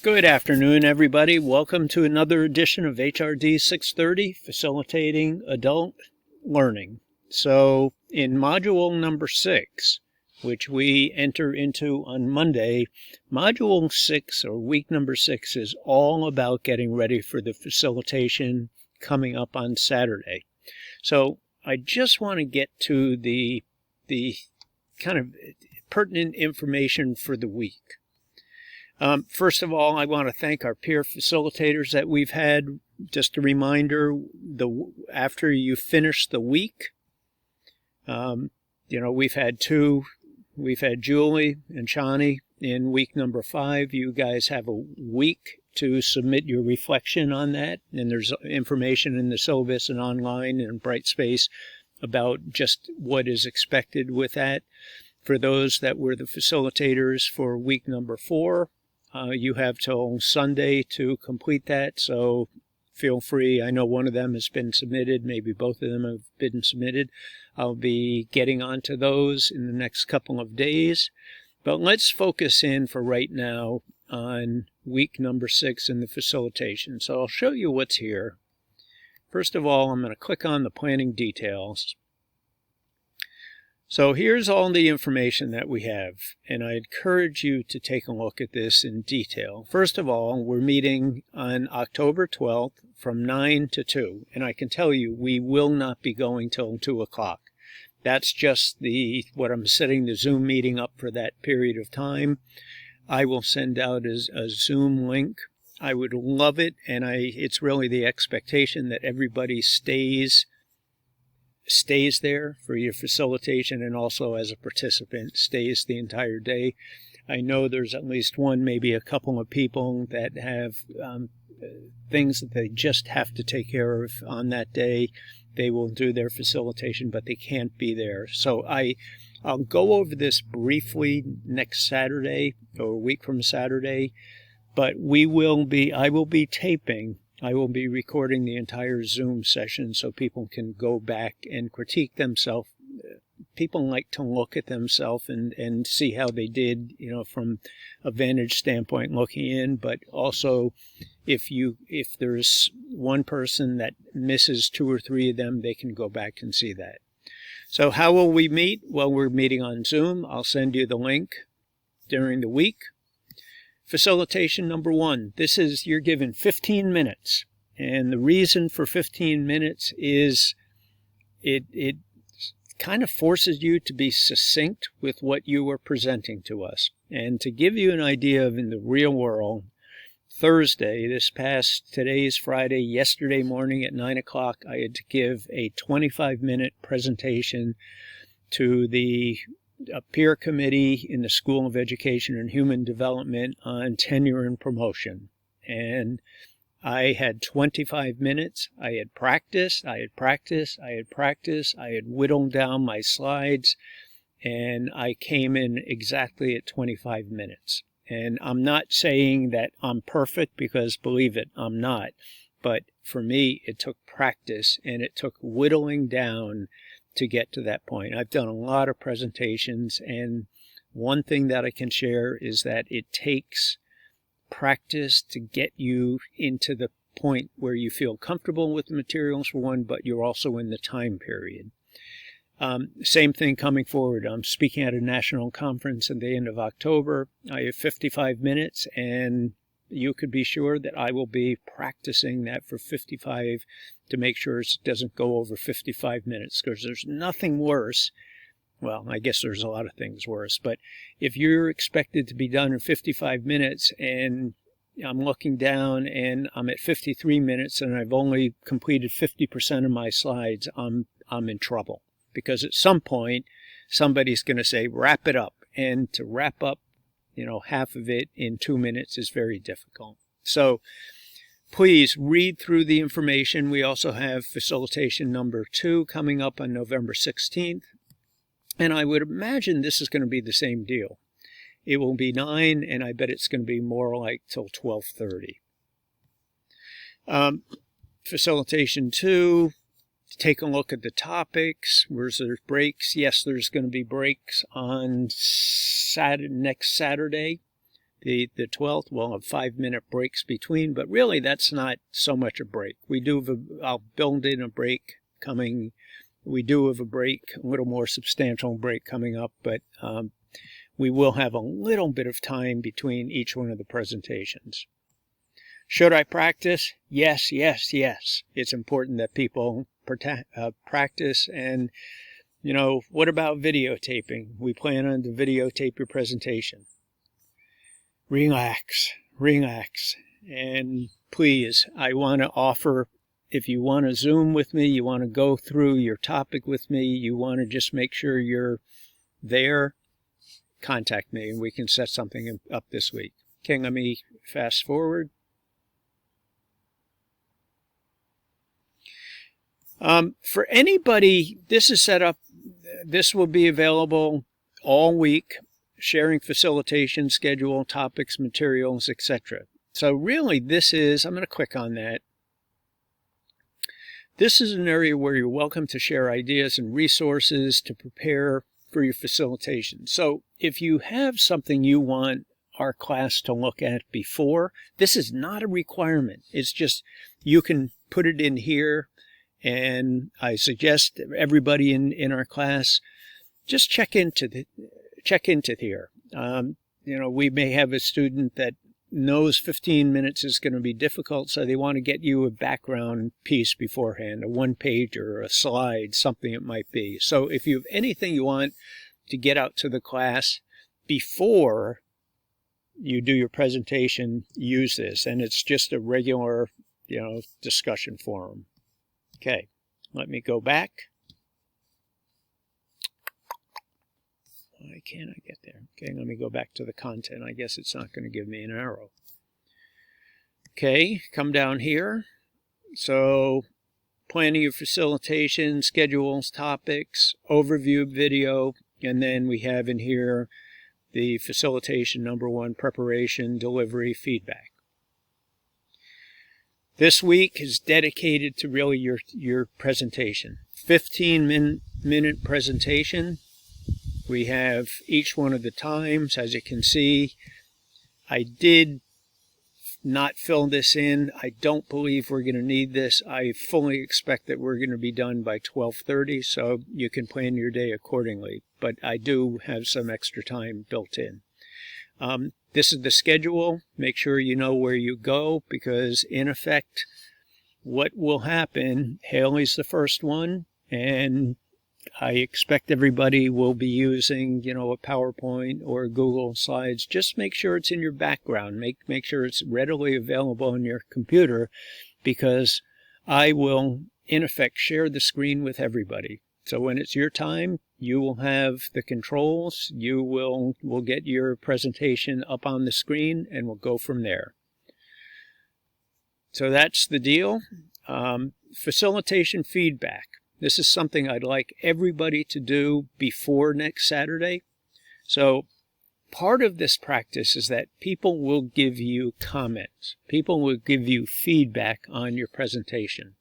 Good afternoon, everybody. Welcome to another edition of HRD 630, Facilitating Adult Learning. So, in module number 6, which we enter into on Monday, module 6, or week number 6, is all about getting ready for the facilitation coming up on Saturday. So, I just want to get to the kind of pertinent information for the week. First of all, I want to thank our peer facilitators that we've had. Just a reminder, after you finish the week, we've had two. We've had Julie and Shani in week number 5. You guys have a week to submit your reflection on that, and there's information in the syllabus and online and Brightspace about just what is expected with that. For those that were the facilitators for week number 4, you have till Sunday to complete that, so feel free. I know one of them has been submitted, maybe both of them have been submitted. I'll be getting onto those in the next couple of days. But let's focus in for right now on week number 6 in the facilitation. So I'll show you what's here. First of all, I'm going to click on the planning details. So here's all the information that we have, and I encourage you to take a look at this in detail. First of all, we're meeting on October 12th from 9 to 2, and I can tell you we will not be going till 2 o'clock. That's just what I'm setting the Zoom meeting up for that period of time. I will send out a Zoom link. I would love it, and it's really the expectation that everybody stays there for your facilitation and also as a participant stays the entire day. I know there's at least one, maybe a couple of people that have things that they just have to take care of on that day. They will do their facilitation, but they can't be there. So I'll go over this briefly next Saturday or a week from Saturday, but I will be taping. I will be recording the entire Zoom session so people can go back and critique themselves. People like to look at themselves and see how they did, from a vantage standpoint looking in. But also, if there's one person that misses 2 or 3 of them, they can go back and see that. So how will we meet? Well, we're meeting on Zoom. I'll send you the link during the week. Facilitation number 1. You're given 15 minutes. And the reason for 15 minutes is it kind of forces you to be succinct with what you are presenting to us. And to give you an idea of in the real world, Thursday, today's Friday, yesterday morning at 9 o'clock, I had to give a 25-minute presentation to a peer committee in the School of Education and Human Development on tenure and promotion. And I had 25 minutes. I had practiced. I had whittled down my slides, and I came in exactly at 25 minutes. And I'm not saying that I'm perfect, because believe it, I'm not. But for me, it took practice, and it took whittling down to get to that point. I've done a lot of presentations, and one thing that I can share is that it takes practice to get you into the point where you feel comfortable with the materials for one, but you're also in the time period. Same thing coming forward. I'm speaking at a national conference at the end of October. I have 55 minutes, and you could be sure that I will be practicing that for 55 to make sure it doesn't go over 55 minutes, because there's nothing worse. Well, I guess there's a lot of things worse, but if you're expected to be done in 55 minutes and I'm looking down and I'm at 53 minutes and I've only completed 50% of my slides, I'm in trouble, because at some point somebody's going to say, wrap it up. And to wrap up, half of it in 2 minutes is very difficult. So please read through the information. We also have facilitation number 2 coming up on November 16th. And I would imagine this is going to be the same deal. It will be 9, and I bet it's going to be more like till 12:30. Facilitation 2, take a look at the topics. Where's there breaks? Yes, there's going to be breaks on next Saturday. The 12th, we'll have 5-minute breaks between, but really that's not so much a break. I'll build in a break coming. We do have a break, a little more substantial break coming up, but we will have a little bit of time between each one of the presentations. Should I practice? Yes, yes, yes. It's important that people practice. And, what about videotaping? We plan on to videotape your presentation. Relax, relax. And please, I want to offer, if you want to Zoom with me, you want to go through your topic with me, you want to just make sure you're there, contact me and we can set something up this week. Okay, let me fast forward. For anybody, this is set up, this will be available all week, sharing facilitation, schedule, topics, materials, etc. So really this is, I'm going to click on that. This is an area where you're welcome to share ideas and resources to prepare for your facilitation. So if you have something you want our class to look at before, this is not a requirement. It's just you can put it in here. And I suggest everybody in our class just check into here. We may have a student that knows 15 minutes is going to be difficult, so they want to get you a background piece beforehand, a one-page or a slide, something it might be. So if you have anything you want to get out to the class before you do your presentation, use this. And it's just a regular, discussion forum. Okay, let me go back. Why can't I get there? Okay, let me go back to the content. I guess it's not going to give me an arrow. Okay, come down here. So, planning your facilitation, schedules, topics, overview video, and then we have in here the facilitation number 1, preparation, delivery, feedback. This week is dedicated to really your presentation. 15-minute presentation. We have each one of the times. As you can see, I did not fill this in. I don't believe we're going to need this. I fully expect that we're going to be done by 12:30, so you can plan your day accordingly. But I do have some extra time built in. This is the schedule. Make sure you know where you go, because in effect, what will happen, Haley's the first one, and I expect everybody will be using, a PowerPoint or Google Slides. Just make sure it's in your background. Make sure it's readily available on your computer, because I will, in effect, share the screen with everybody. So when it's your time, you will have the controls. You will get your presentation up on the screen, and we'll go from there. So that's the deal. Facilitation feedback. This is something I'd like everybody to do before next Saturday. So part of this practice is that people will give you comments. People will give you feedback on your presentation.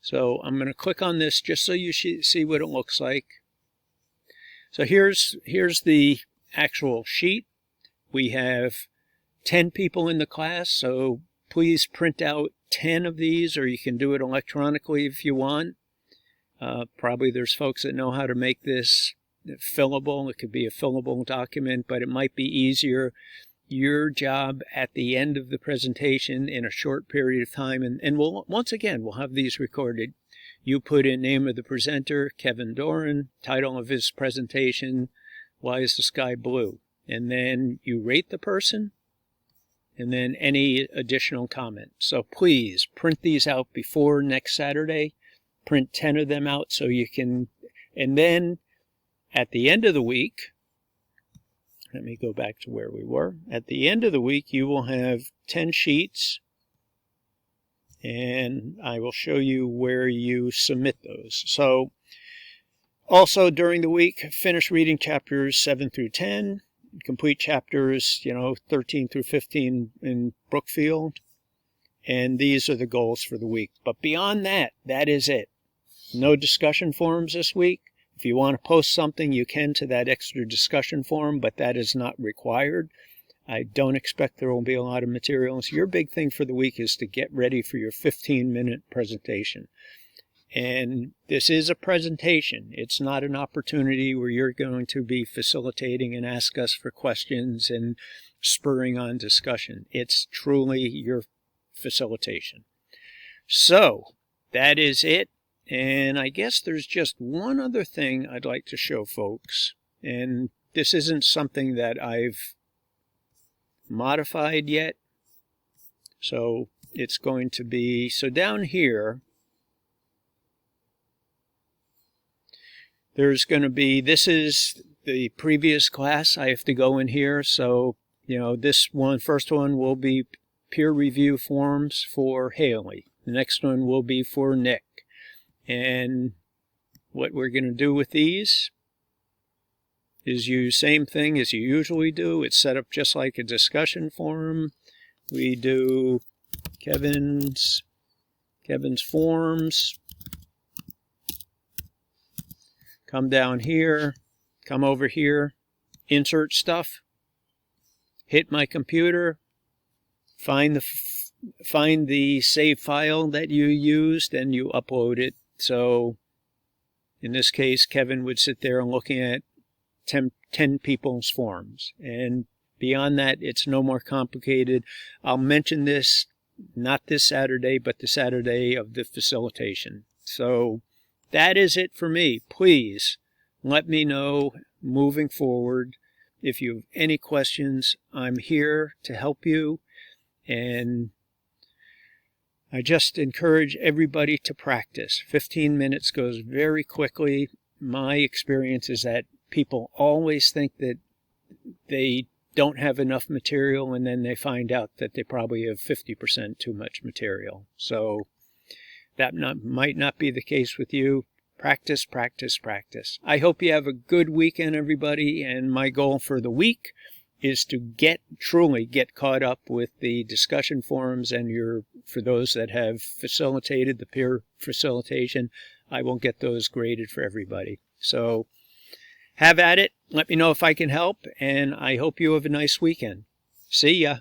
So I'm going to click on this just so you see what it looks like. So here's the actual sheet. We have 10 people in the class, so please print out 10 of these, or you can do it electronically if you want. Probably there's folks that know how to make this fillable. It could be a fillable document, but it might be easier. Your job at the end of the presentation in a short period of time, and once again, we'll have these recorded. You put in name of the presenter, Kevin Doran, title of his presentation, Why is the Sky Blue? And then you rate the person, and then any additional comment. So please print these out before next Saturday. Print 10 of them out so you can, and then at the end of the week, let me go back to where we were. At the end of the week, you will have 10 sheets, and I will show you where you submit those. So also during the week, finish reading chapters 7 through 10, complete chapters, 13 through 15 in Brookfield, and these are the goals for the week. But beyond that, that is it. No discussion forums this week. If you want to post something, you can to that extra discussion forum, but that is not required. I don't expect there will be a lot of material. So your big thing for the week is to get ready for your 15-minute presentation. And this is a presentation. It's not an opportunity where you're going to be facilitating and ask us for questions and spurring on discussion. It's truly your facilitation. So that is it. And I guess there's just one other thing I'd like to show folks. And this isn't something that I've modified yet. So it's going to be, so down here, there's going to be, this is the previous class. I have to go in here. So, this one, first one will be peer review forms for Haley. The next one will be for Nick. And what we're going to do with these is use same thing as you usually do. It's set up just like a discussion forum. We do Kevin's forms. Come down here, come over here, insert stuff, hit my computer, find the save file that you used, and you upload it. So in this case, Kevin would sit there and looking at 10 people's forms. And beyond that, it's no more complicated. I'll mention this, not this Saturday, but the Saturday of the facilitation. So that is it for me. Please let me know moving forward. If you have any questions, I'm here to help you. And I just encourage everybody to practice. 15 minutes goes very quickly. My experience is that people always think that they don't have enough material, and then they find out that they probably have 50% too much material. So that might not be the case with you. Practice, practice, practice. I hope you have a good weekend, everybody, and my goal for the week is to truly get caught up with the discussion forums, and for those that have facilitated the peer facilitation, I will get those graded for everybody. So have at it. Let me know if I can help, and I hope you have a nice weekend. See ya.